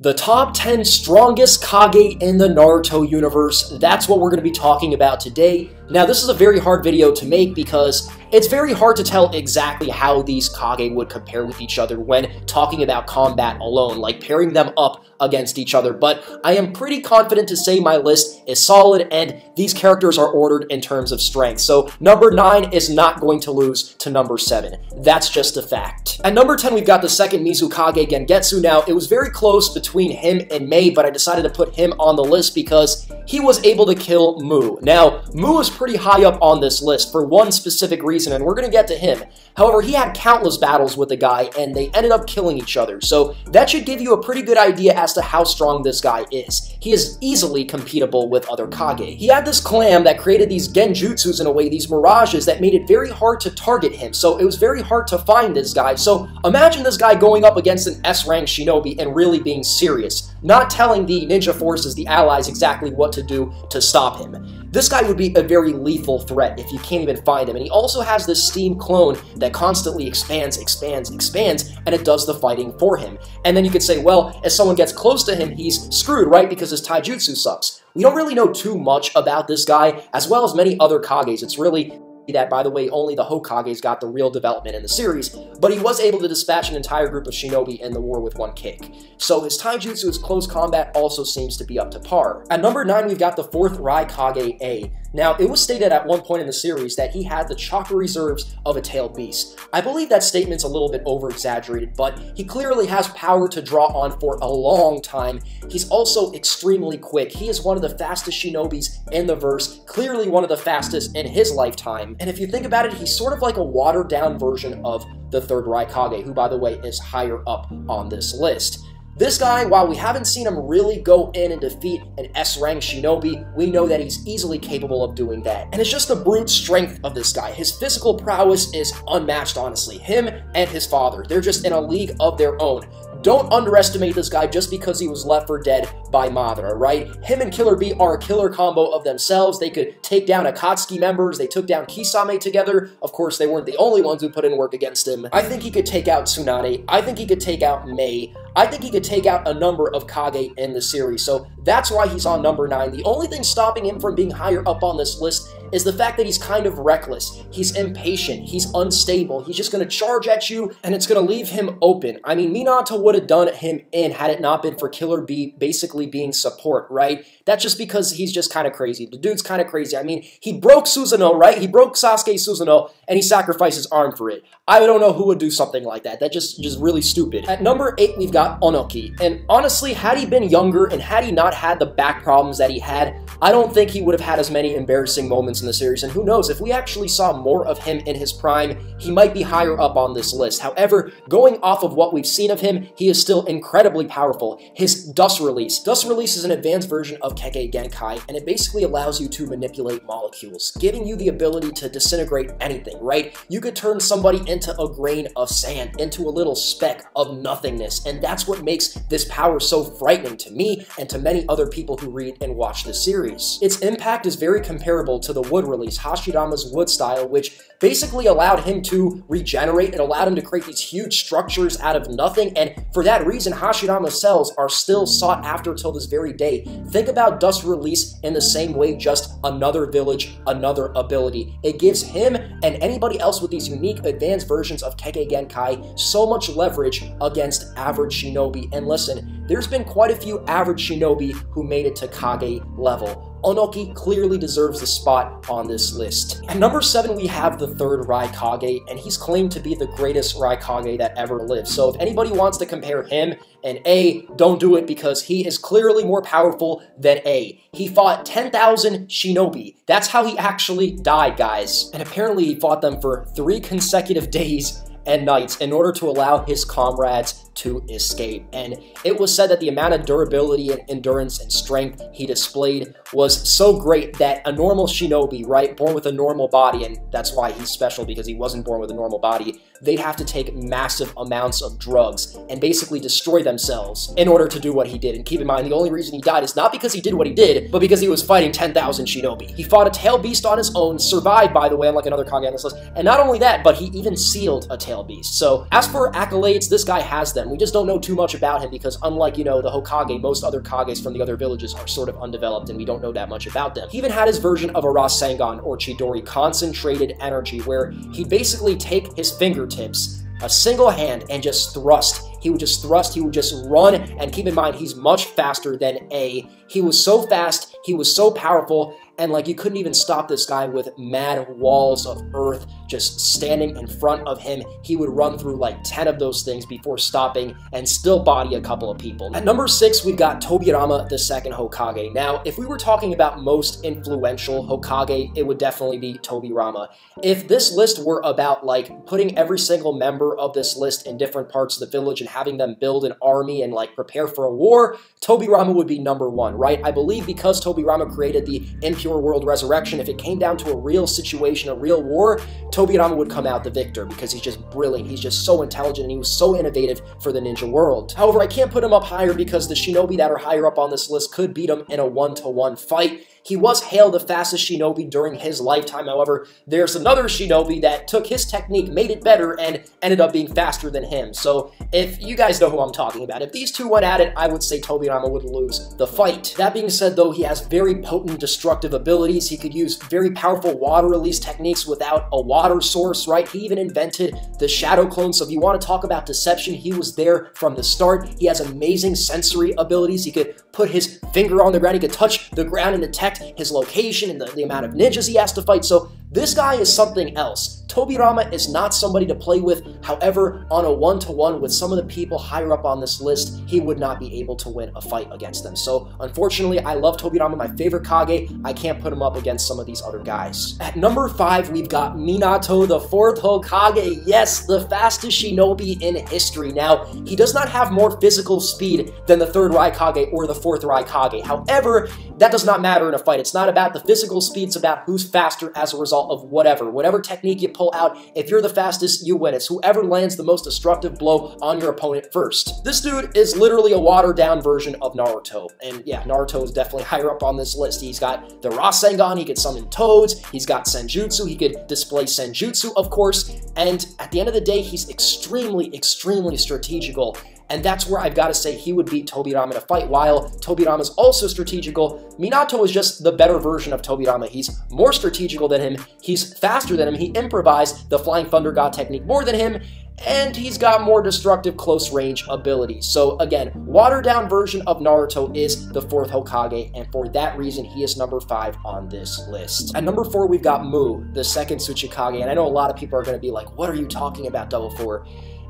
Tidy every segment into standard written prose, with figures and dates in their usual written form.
The top 10 strongest Kage in the Naruto universe, that's what we're going to be talking about today. Now, this is a very hard video to make because it's very hard to tell exactly how these Kage would compare with each other when talking about combat alone, like pairing them up against each other, but I am pretty confident to say my list is solid and these characters are ordered in terms of strength. So number 9 is not going to lose to number 7. That's just a fact. At number 10, we've got the second Mizukage Gengetsu. Now, it was very close between him and Mei, but I decided to put him on the list because he was able to kill Mu. Now, Mu is pretty high up on this list for one specific reason, and we're going to get to him. However, he had countless battles with the guy, and they ended up killing each other. So that should give you a pretty good idea as to how strong this guy is. He is easily competable with other Kage. He had this clam that created these genjutsus in a way, these mirages that made it very hard to target him. So it was very hard to find this guy. So imagine this guy going up against an S-rank shinobi and really being serious, not telling the ninja forces, the allies, exactly what to do to stop him. This guy would be a very lethal threat if you can't even find him. And he also has this steam clone that constantly expands, and it does the fighting for him. And then you could say, well, if someone gets close to him, he's screwed, right? Because his taijutsu sucks. We don't really know too much about this guy, as well as many other Kages. It's really that, by the way, only the Hokages got the real development in the series, but he was able to dispatch an entire group of shinobi in the war with one kick. So his taijutsu, his close combat, also seems to be up to par. At number 9, we've got the 4th Raikage A. Now, it was stated at one point in the series that he had the chakra reserves of a tailed beast. I believe that statement's a little bit over-exaggerated, but he clearly has power to draw on for a long time. He's also extremely quick. He is one of the fastest shinobis in the verse, clearly one of the fastest in his lifetime. And if you think about it, he's sort of like a watered-down version of the 3rd Raikage, who, by the way, is higher up on this list. This guy, while we haven't seen him really go in and defeat an S-rank shinobi, we know that he's easily capable of doing that. And it's just the brute strength of this guy. His physical prowess is unmatched, honestly. Him and his father, they're just in a league of their own. Don't underestimate this guy just because he was left for dead by Madara, right? Him and Killer Bee are a killer combo of themselves. They could take down Akatsuki members. They took down Kisame together. Of course, they weren't the only ones who put in work against him. I think he could take out Tsunade. I think he could take out Mei. I think he could take out a number of Kage in the series, so that's why he's on number 9. The only thing stopping him from being higher up on this list is the fact that he's kind of reckless. He's impatient. He's unstable. He's just going to charge at you, and it's going to leave him open. I mean, Minato would have done him in had it not been for Killer Bee basically being support, right? That's just because he's just kind of crazy. The dude's kind of crazy. I mean, he broke Susanoo, right? He broke Sasuke's Susanoo, and he sacrificed his arm for it. I don't know who would do something like that. That's just really stupid. At number 8, we've got Onoki. And honestly, had he been younger and had he not had the back problems that he had, I don't think he would have had as many embarrassing moments in the series. And who knows, if we actually saw more of him in his prime, he might be higher up on this list. However, going off of what we've seen of him, he is still incredibly powerful. His Dust Release. Dust Release is an advanced version of Kage Genkai, and it basically allows you to manipulate molecules, giving you the ability to disintegrate anything, right? You could turn somebody into a grain of sand, into a little speck of nothingness, and that's what makes this power so frightening to me and to many other people who read and watch this series. Its impact is very comparable to the Wood Release, Hashirama's Wood style, which basically allowed him to regenerate. It allowed him to create these huge structures out of nothing, and for that reason, Hashirama's cells are still sought after till this very day. Think about Dust Release in the same way, just another village, another ability. It gives him and anybody else with these unique advanced versions of Kage Genkai so much leverage against average shinobi. And listen, there's been quite a few average shinobi who made it to Kage level. Onoki clearly deserves the spot on this list. At number 7, we have the 3rd Raikage, and he's claimed to be the greatest Raikage that ever lived. So if anybody wants to compare him and A, don't do it because he is clearly more powerful than A. He fought 10,000 shinobi. That's how he actually died, guys. And apparently he fought them for 3 consecutive days and nights in order to allow his comrades to escape. And it was said that the amount of durability and endurance and strength he displayed was so great that a normal shinobi, right, born with a normal body, and that's why he's special because he wasn't born with a normal body, they'd have to take massive amounts of drugs and basically destroy themselves in order to do what he did. And keep in mind, the only reason he died is not because he did what he did, but because he was fighting 10,000 shinobi. He fought a tail beast on his own, survived, by the way, unlike another Kage on this list, and not only that, but he even sealed a tail beast. So as for accolades, this guy has them. them. We just don't know too much about him because unlike, you know, the Hokage, most other Kages from the other villages are sort of undeveloped and we don't know that much about them. He even had his version of a Rasengan or Chidori, concentrated energy, where he'd basically take his fingertips, a single hand, and just thrust. He would just thrust, he would just run, and keep in mind, he's much faster than A. He was so fast, he was so powerful, and like you couldn't even stop this guy with mad walls of earth just standing in front of him. He would run through like 10 of those things before stopping and still body a couple of people. At number 6, we've got Tobirama, the second Hokage. Now, if we were talking about most influential Hokage, it would definitely be Tobirama. If this list were about like putting every single member of this list in different parts of the village and having them build an army and like prepare for a war, Tobirama would be number 1, right? I believe because Tobirama created the Impure World Resurrection, if it came down to a real situation, a real war, Tobirama would come out the victor because he's just brilliant. He's just so intelligent and he was so innovative for the ninja world. However, I can't put him up higher because the shinobi that are higher up on this list could beat him in a 1-to-1 fight. He was hailed the fastest shinobi during his lifetime. However, there's another shinobi that took his technique, made it better, and ended up being faster than him. So if you guys know who I'm talking about, if these two went at it, I would say Tobirama would lose the fight. That being said, though, he has very potent destructive abilities. He could use very powerful water release techniques without a water source, right? He even invented the shadow clone. So if you want to talk about deception, he was there from the start. He has amazing sensory abilities. He could put his finger on the ground. He could touch the ground and detect his location and the amount of ninjas he has to fight. So this guy is something else. Tobirama is not somebody to play with. However, on a 1-to-1 with some of the people higher up on this list, he would not be able to win a fight against them. So unfortunately, I love Tobirama, my favorite Kage. I can't put him up against some of these other guys. At number 5, we've got Minato, the 4th Hokage. Yes, the fastest shinobi in history. Now, he does not have more physical speed than the 3rd Raikage or the 4th Raikage. However, that does not matter in a fight. It's not about the physical speed, it's about who's faster as a result of whatever technique you pull out. If you're the fastest, you win. It's whoever lands the most destructive blow on your opponent first. This dude is literally a watered-down version of Naruto. And yeah, Naruto is definitely higher up on this list. He's got the Rasengan, he could summon toads, he's got Senjutsu, he could display Senjutsu, of course, and at the end of the day, he's extremely strategical. And that's where I've got to say he would beat Tobirama in a fight. While Tobirama is also strategical, Minato is just the better version of Tobirama. He's more strategical than him, he's faster than him, he improvised the Flying Thunder God technique more than him, and he's got more destructive close-range abilities. So again, watered-down version of Naruto is the 4th Hokage, and for that reason, he is number 5 on this list. At number 4, we've got Mu, the 2nd Tsuchikage, and I know a lot of people are going to be like, what are you talking about, Double 4?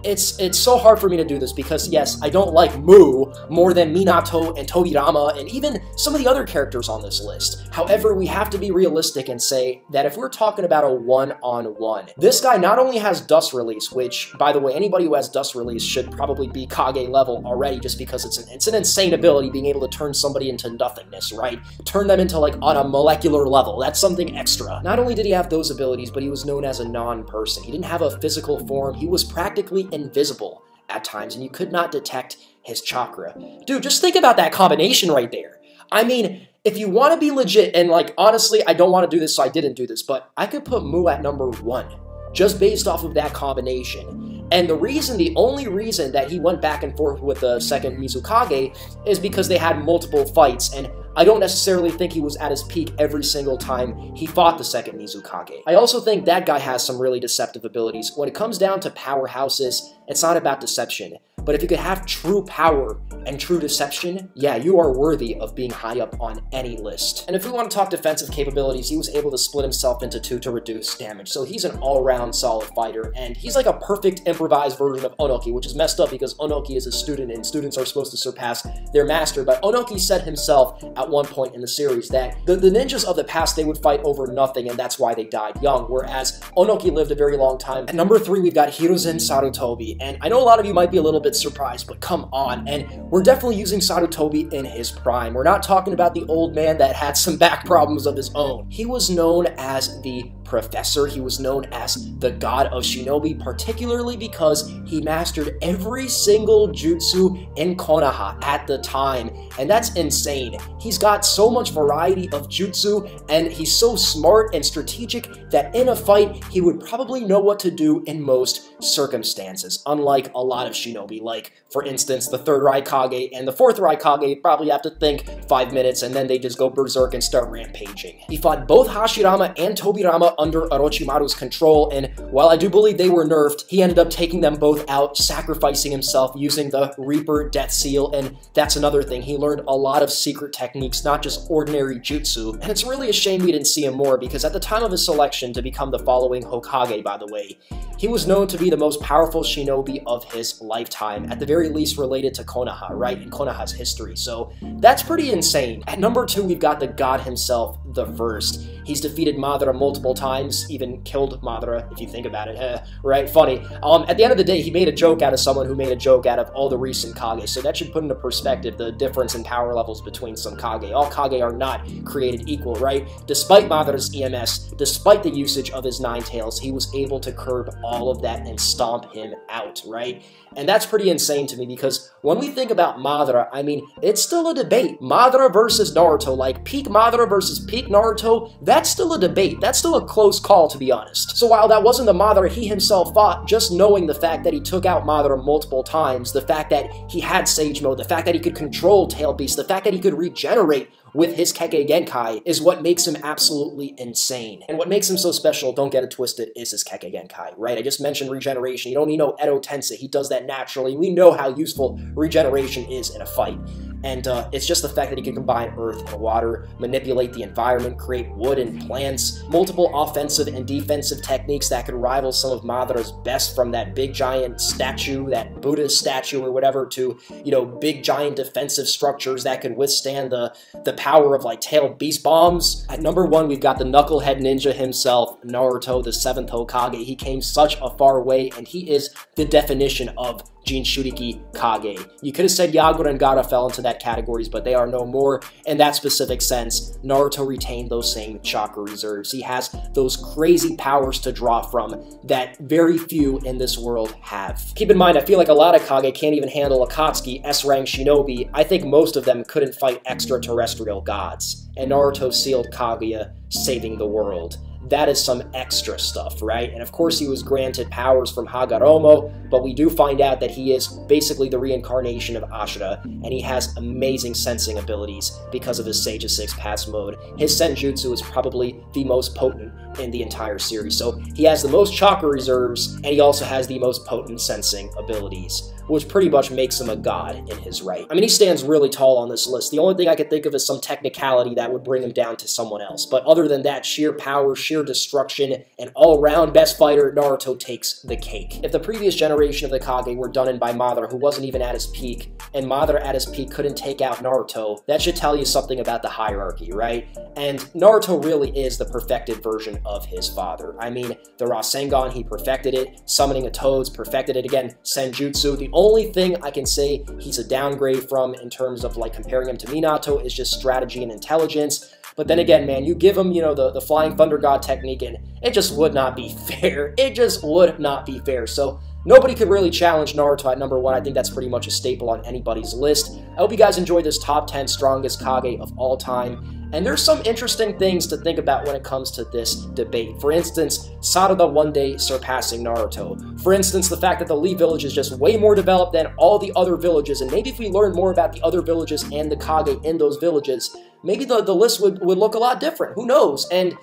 It's so hard for me to do this because, yes, I don't like Mu more than Minato and Tobirama and even some of the other characters on this list. However, we have to be realistic and say that if we're talking about a one-on-one, this guy not only has Dust Release, which, by the way, anybody who has Dust Release should probably be Kage level already just because it's an insane ability being able to turn somebody into nothingness, right? Turn them into, like, on a molecular level. That's something extra. Not only did he have those abilities, but he was known as a non-person. He didn't have a physical form. He was practically invisible at times, and you could not detect his chakra. Dude, just think about that combination right there. I mean, if you want to be legit, and like, honestly, I don't want to do this, so I didn't do this, but I could put Mu at number 1, just based off of that combination. And the only reason that he went back and forth with the 2nd Mizukage is because they had multiple fights, and I don't necessarily think he was at his peak every single time he fought the 2nd Mizukage. I also think that guy has some really deceptive abilities. When it comes down to powerhouses, it's not about deception. But if you could have true power and true deception, yeah, you are worthy of being high up on any list. And if we want to talk defensive capabilities, he was able to split himself into 2 to reduce damage. So he's an all-around solid fighter, and he's like a perfect improvised version of Onoki, which is messed up because Onoki is a student and students are supposed to surpass their master. But Onoki said himself at one point in the series that the ninjas of the past, they would fight over nothing, and that's why they died young, whereas Onoki lived a very long time. At number 3, we've got Hiruzen Sarutobi, and I know a lot of you might be a little bit surprised, but come on, and we're definitely using Sarutobi in his prime. We're not talking about the old man that had some back problems of his own. He was known as the professor. He was known as the god of shinobi, particularly because he mastered every single jutsu in Konoha at the time, and that's insane. He's got so much variety of jutsu, and he's so smart and strategic that in a fight, he would probably know what to do in most circumstances, unlike a lot of shinobi, like, for instance, the 3rd Raikage and the 4th Raikage probably have to think 5 minutes, and then they just go berserk and start rampaging. He fought both Hashirama and Tobirama under Orochimaru's control, and while I do believe they were nerfed, he ended up taking them both out, sacrificing himself using the Reaper Death Seal, and that's another thing. He learned a lot of secret techniques, not just ordinary jutsu, and it's really a shame we didn't see him more, because at the time of his selection to become the following Hokage, by the way, he was known to be the most powerful shinobi of his lifetime, at the very least related to Konoha, right, in Konoha's history, so that's pretty insane. At number 2, we've got the god himself, the First. He's defeated Madara multiple times, even killed Madara, if you think about it, right, funny. At the end of the day, he made a joke out of someone who made a joke out of all the recent Kage, so that should put into perspective the difference in power levels between some Kage. All Kage are not created equal, right? Despite Madara's EMS, despite the usage of his 9 tails, he was able to curb all of that and stomp him out, right? And that's pretty insane to me, because when we think about Madara, I mean, it's still a debate. Madara versus Naruto, like peak Madara versus peak Naruto, that's still a debate. That's still a close call, to be honest. So while that wasn't the Madara he himself fought, just knowing the fact that he took out Madara multiple times, the fact that he had Sage Mode, the fact that he could control Tail Beast, the fact that he could regenerate with his Kage Genkai is what makes him absolutely insane. And what makes him so special, don't get it twisted, is his Kage Genkai, right? I just mentioned regeneration. You don't need no Edo Tensei. He does that naturally. We know how useful regeneration is in a fight. And it's just the fact that he can combine earth and water, manipulate the environment, create wood and plants, multiple offensive and defensive techniques that could rival some of Madara's best, from that big giant statue, that Buddha statue or whatever, to, you know, big giant defensive structures that could withstand the power of, like, tail beast bombs. At number 1, we've got the knucklehead ninja himself, Naruto, the 7th Hokage. He came such a far way, and he is the definition of Jinchuriki Kage. You could have said Yagura and Gaara fell into that categories, but they are no more. In that specific sense, Naruto retained those same chakra reserves. He has those crazy powers to draw from that very few in this world have. Keep in mind, I feel like a lot of Kage can't even handle Akatsuki, S-rank shinobi. I think most of them couldn't fight extraterrestrial gods. And Naruto sealed Kaguya, saving the world. That is some extra stuff, right? And of course he was granted powers from Hagoromo, but we do find out that he is basically the reincarnation of Ashura, and he has amazing sensing abilities because of his Sage of Six Paths mode. His Senjutsu is probably the most potent in the entire series, so he has the most chakra reserves, and he also has the most potent sensing abilities, which pretty much makes him a god in his right. I mean, he stands really tall on this list. The only thing I could think of is some technicality that would bring him down to someone else, but other than that, sheer power, sheer destruction, and all-around best fighter, Naruto takes the cake. If the previous generation of the Kage were done in by Madara, who wasn't even at his peak, and Madara at his peak couldn't take out Naruto, that should tell you something about the hierarchy, right? And Naruto really is the perfected version of his father. I mean, the Rasengan, he perfected it. Summoning a Toads, perfected it again. Senjutsu, the only thing I can say he's a downgrade from in terms of, like, comparing him to Minato is just strategy and intelligence. But then again, man, you give him, you know, the Flying Thunder God technique, and it just would not be fair. It just would not be fair. So nobody could really challenge Naruto at number 1. I think that's pretty much a staple on anybody's list. I hope you guys enjoyed this top 10 strongest Kage of all time. And there's some interesting things to think about when it comes to this debate. For instance, Sarada one day surpassing Naruto. For instance, the fact that the Lee village is just way more developed than all the other villages, and maybe if we learn more about the other villages and the Kage in those villages, maybe the list would look a lot different. Who knows? And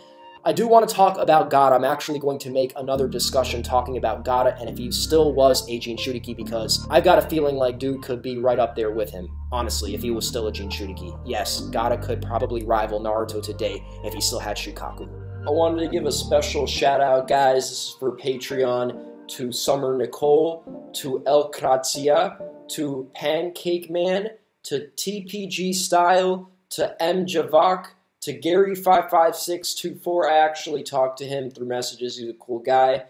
I do want to talk about Gaara. I'm actually going to make another discussion talking about Gaara and if he still was a Jinchuriki, because I've got a feeling like dude could be right up there with him, honestly, if he was still a Jinchuriki. Yes, Gaara could probably rival Naruto today if he still had Shukaku. I wanted to give a special shout out, guys, this is for Patreon, to Summer Nicole, to El Krazia, to Pancake Man, to TPG Style, to M. Javak, to Gary55624. I actually talked to him through messages. He's a cool guy.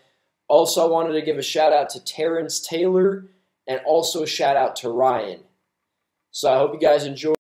Also, I wanted to give a shout out to Terrence Taylor, and also a shout out to Ryan. So I hope you guys enjoy.